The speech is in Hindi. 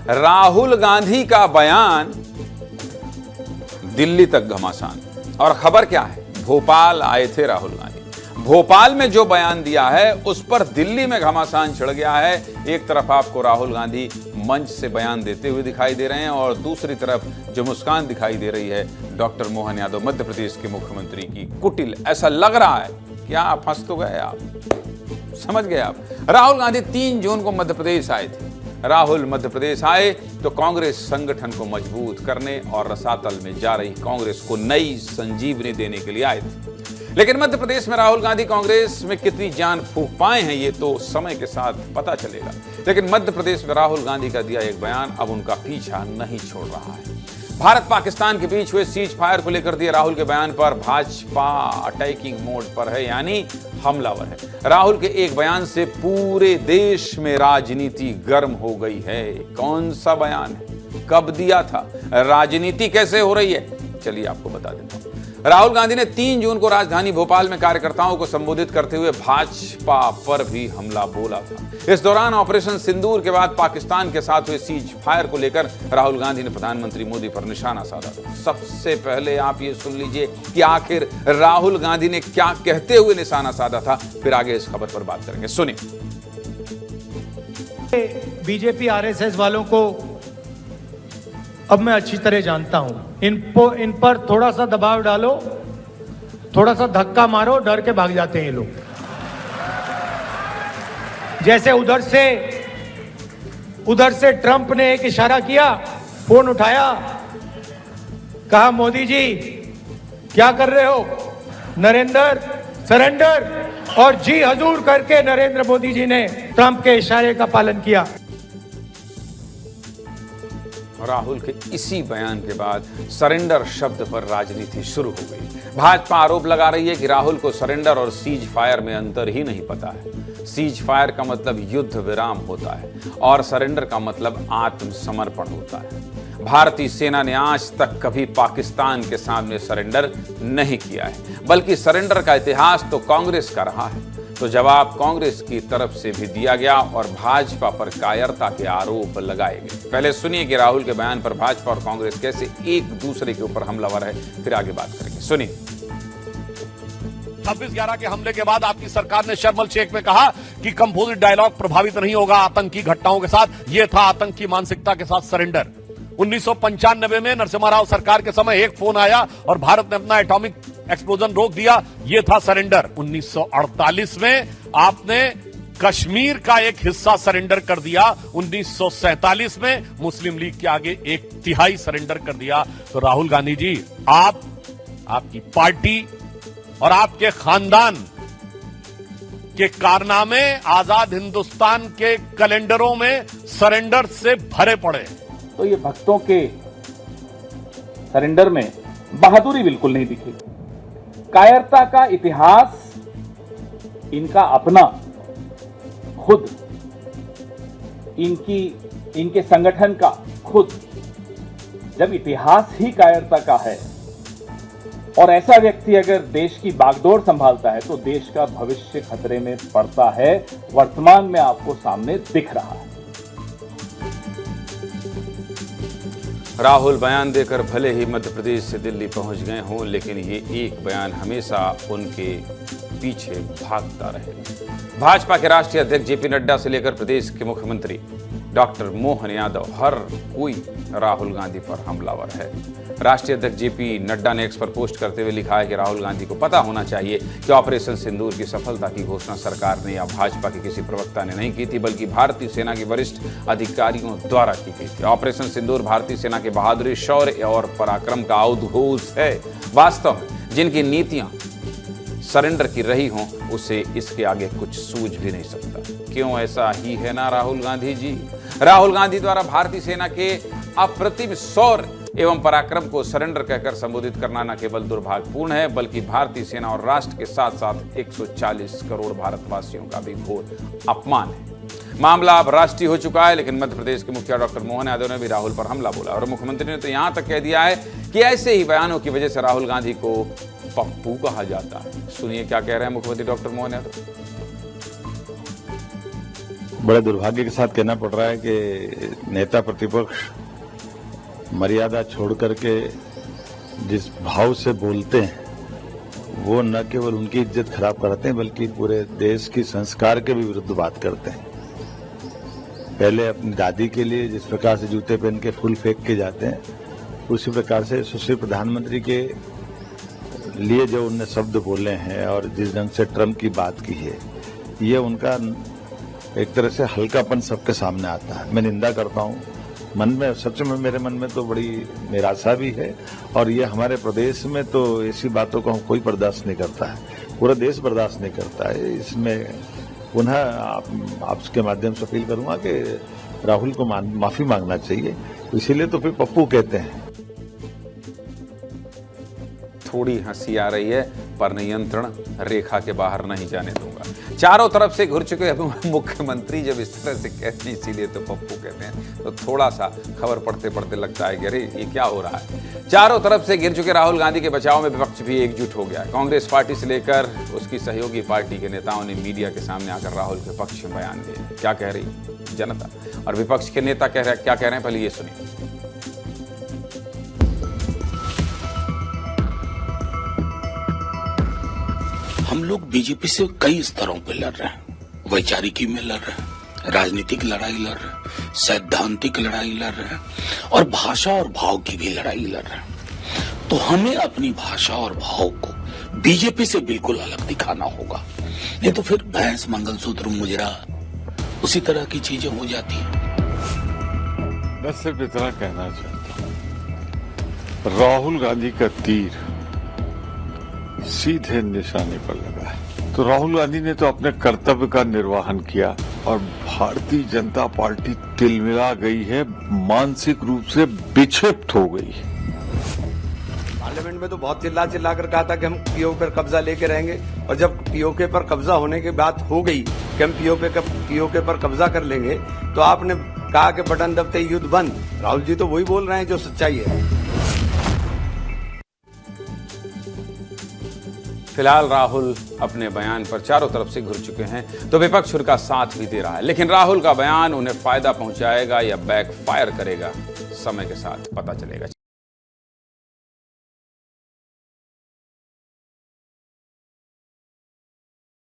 राहुल गांधी का बयान दिल्ली तक घमासान। और खबर क्या है, भोपाल आए थे राहुल गांधी। भोपाल में जो बयान दिया है उस पर दिल्ली में घमासान छिड़ गया है। एक तरफ आपको राहुल गांधी मंच से बयान देते हुए दिखाई दे रहे हैं और दूसरी तरफ जो मुस्कान दिखाई दे रही है डॉक्टर मोहन यादव मध्य प्रदेश के मुख्यमंत्री की कुटिल। ऐसा लग रहा है क्या आप फंस तो गए, आप समझ गए आप। राहुल गांधी 3 जून को मध्य प्रदेश आए थे। राहुल मध्य प्रदेश आए तो कांग्रेस संगठन को मजबूत करने और रसातल में जा रही कांग्रेस को नई संजीवनी देने के लिए आए थे। लेकिन मध्य प्रदेश में राहुल गांधी कांग्रेस में कितनी जान फूंक पाए हैं ये तो समय के साथ पता चलेगा। लेकिन मध्य प्रदेश में राहुल गांधी का दिया एक बयान अब उनका पीछा नहीं छोड़ रहा है। भारत पाकिस्तान के बीच हुए सीज फायर को लेकर दिए राहुल के बयान पर भाजपा अटैकिंग मोड पर है, यानी हमलावर है। राहुल के एक बयान से पूरे देश में राजनीति गर्म हो गई है। कौन सा बयान है, कब दिया था, राजनीति कैसे हो रही है, चलिए आपको बता देता हूं। राहुल गांधी ने 3 जून को राजधानी भोपाल में कार्यकर्ताओं को संबोधित करते हुए भाजपा पर भी हमला बोला था। इस दौरान ऑपरेशन सिंदूर के बाद पाकिस्तान के साथ हुए सीज फायर को लेकर राहुल गांधी ने प्रधानमंत्री मोदी पर निशाना साधा था। सबसे पहले आप ये सुन लीजिए कि आखिर राहुल गांधी ने क्या कहते हुए निशाना साधा था, फिर आगे इस खबर पर बात करेंगे, सुनिए। बीजेपी आरएसएस वालों को अब मैं अच्छी तरह जानता हूं। इन पर थोड़ा सा दबाव डालो, थोड़ा सा धक्का मारो, डर के भाग जाते हैं ये लोग। जैसे उधर से ट्रंप ने एक इशारा किया, फोन उठाया, कहा मोदी जी क्या कर रहे हो, नरेंद्र सरेंडर, और जी हजूर करके नरेंद्र मोदी जी ने ट्रंप के इशारे का पालन किया। राहुल के इसी बयान के बाद सरेंडर शब्द पर राजनीति शुरू हो गई। भाजपा आरोप लगा रही है कि राहुल को सरेंडर और सीज फायर में अंतर ही नहीं पता है। सीज फायर का मतलब युद्ध विराम होता है और सरेंडर का मतलब आत्मसमर्पण होता है। भारतीय सेना ने आज तक कभी पाकिस्तान के सामने सरेंडर नहीं किया है, बल्कि सरेंडर का इतिहास तो कांग्रेस का रहा है। तो जवाब कांग्रेस की तरफ से भी दिया गया और भाजपा पर कायरता के आरोप लगाए गए। पहले सुनिए कि राहुल के बयान पर भाजपा और कांग्रेस कैसे एक दूसरे के ऊपर हमलावर है, फिर आगे बात करेंगे, सुनिए। 26/11 के हमले के बाद आपकी सरकार ने शर्म शेख में कहा कि कंपोजिट डायलॉग प्रभावित नहीं होगा आतंकी घटनाओं के साथ। यह था आतंकी मानसिकता के साथ सरेंडर। 1995 में नरसिम्हा राव सरकार के समय एक फोन आया और भारत ने अपना एटॉमिक एक्सप्लोजन रोक दिया, यह था सरेंडर। 1948 में आपने कश्मीर का एक हिस्सा सरेंडर कर दिया। 1947 में मुस्लिम लीग के आगे 1/3 सरेंडर कर दिया। तो राहुल गांधी जी, आपकी पार्टी और आपके खानदान के कारनामे आजाद हिंदुस्तान के कैलेंडरों में सरेंडर से भरे पड़े। तो ये भक्तों के सरेंडर में बहादुरी बिल्कुल नहीं दिखी। कायरता का इतिहास इनका अपना, खुद इनके संगठन का खुद। जब इतिहास ही कायरता का है और ऐसा व्यक्ति अगर देश की बागडोर संभालता है तो देश का भविष्य खतरे में पड़ता है। वर्तमान में आपको सामने दिख रहा है। राहुल बयान देकर भले ही मध्य प्रदेश से दिल्ली पहुंच गए हों, लेकिन ये एक बयान हमेशा उनके पीछे भागता रहेगा। भाजपा के राष्ट्रीय अध्यक्ष जेपी नड्डा से लेकर प्रदेश के मुख्यमंत्री डॉक्टर मोहन यादव, हर कोई राहुल गांधी पर हमलावर है। राष्ट्रीय अध्यक्ष जेपी नड्डा ने एक्स पर पोस्ट करते हुए लिखा है कि राहुल गांधी को पता होना चाहिए कि ऑपरेशन सिंदूर की सफलता की घोषणा सरकार ने या भाजपा के किसी प्रवक्ता ने नहीं की थी, बल्कि भारतीय सेना के वरिष्ठ अधिकारियों द्वारा की गई थी। ऑपरेशन सिंदूर भारतीय सेना के बहादुरी, शौर्य और पराक्रम का उद्घोष है। वास्तव में जिनकी नीतियां सरेंडर की रही हों, उसे इसके आगे कुछ सूझ भी नहीं सकता। क्यों, ऐसा ही है ना राहुल गांधी जी। राहुल गांधी द्वारा भारतीय सेना के अप्रतिम शौर्य एवं पराक्रम को सरेंडर कहकर संबोधित करना न केवल दुर्भाग्यपूर्ण है, बल्कि भारतीय सेना और राष्ट्र के साथ साथ 140 करोड़ भारतवासियों का भी घोर अपमान है। मामला अब राष्ट्रीय हो चुका है, लेकिन मध्य प्रदेश के मुखिया डॉक्टर मोहन यादव ने भी राहुल पर हमला बोला और मुख्यमंत्री ने तो यहां तक कह दिया है कि ऐसे ही बयानों की वजह से राहुल गांधी को पप्पू कहा जाता है। सुनिए क्या कह रहे हैं मुख्यमंत्री डॉक्टर मोहन यादव। बड़े दुर्भाग्य के साथ कहना पड़ रहा है कि नेता प्रतिपक्ष मर्यादा छोड़ करके जिस भाव से बोलते हैं वो न केवल उनकी इज्जत खराब करते हैं बल्कि पूरे देश की संस्कार के भी विरुद्ध बात करते हैं। पहले अपनी दादी के लिए जिस प्रकार से जूते पहन के फूल फेंक के जाते हैं, उसी प्रकार से सुश्री प्रधानमंत्री के लिए जो उनने शब्द बोले हैं और जिस ढंग से ट्रम्प की बात की है, ये उनका एक तरह से हल्कापन सबके सामने आता है। मैं निंदा करता हूँ। मन में सच में मेरे मन में तो बड़ी निराशा भी है और ये हमारे प्रदेश में तो ऐसी बातों को कोई बर्दाश्त नहीं करता है, पूरा देश बर्दाश्त नहीं करता है। इसमें पुनः आपके माध्यम से अपील करूंगा कि राहुल को माफी मांगना चाहिए, इसीलिए तो फिर पप्पू कहते हैं। थोड़ी हंसी आ रही है पर नियंत्रण रेखा के बाहर नहीं जाने दूंगा। चारों तरफ से घुर चुके मुख्यमंत्री जब इस तरह से कहते हैं, इसीलिए तो पप्पू कहते हैं, तो थोड़ा सा खबर पढ़ते पढ़ते लगता है कि अरे ये क्या हो रहा है। चारों तरफ से गिर चुके राहुल गांधी के बचाव में विपक्ष भी एकजुट हो गया है। कांग्रेस पार्टी से लेकर उसकी सहयोगी पार्टी के नेताओं ने मीडिया के सामने आकर राहुल के पक्ष में बयान दिए। क्या कह रही जनता और विपक्ष के नेता क्या कह रहे हैं, पहले ये सुनिए। हम लोग बीजेपी से कई स्तरों पे लड़ रहे हैं। वैचारिकी में लड़ रहे हैं, राजनीतिक लड़ाई लड़ रहे हैं, सैद्धांतिक लड़ाई लड़ रहे हैं और भाषा और भाव की भी लड़ाई लड़ रहे हैं। तो हमें अपनी भाषा और भाव को बीजेपी से बिल्कुल अलग दिखाना होगा, नहीं तो फिर भैंस मंगलसूत्र मुजरा उसी तरह की चीजें हो जाती है। मैं सिर्फ इतना कहना चाहता हूं, राहुल गांधी का तीर सीधे निशाने पर लगा है। तो राहुल गांधी ने तो अपने कर्तव्य का निर्वहन किया और भारतीय जनता पार्टी तिलमिला गई है, मानसिक रूप से विक्षिप्त हो गई। पार्लियामेंट में तो बहुत चिल्ला कर कहा था कि हम पीओके पर कब्जा लेके रहेंगे, और जब पीओके पर कब्जा होने की बात हो गई कि हम पीओके पर कब्जा कर लेंगे, तो आपने कहा कि बटन दबते युद्ध बंद। राहुल जी तो वही बोल रहे हैं जो सच्चाई है। फिलहाल राहुल अपने बयान पर चारों तरफ से घुर चुके हैं, तो विपक्ष उनका साथ भी दे रहा है। लेकिन राहुल का बयान उन्हें फायदा पहुंचाएगा या बैकफायर करेगा, समय के साथ पता चलेगा।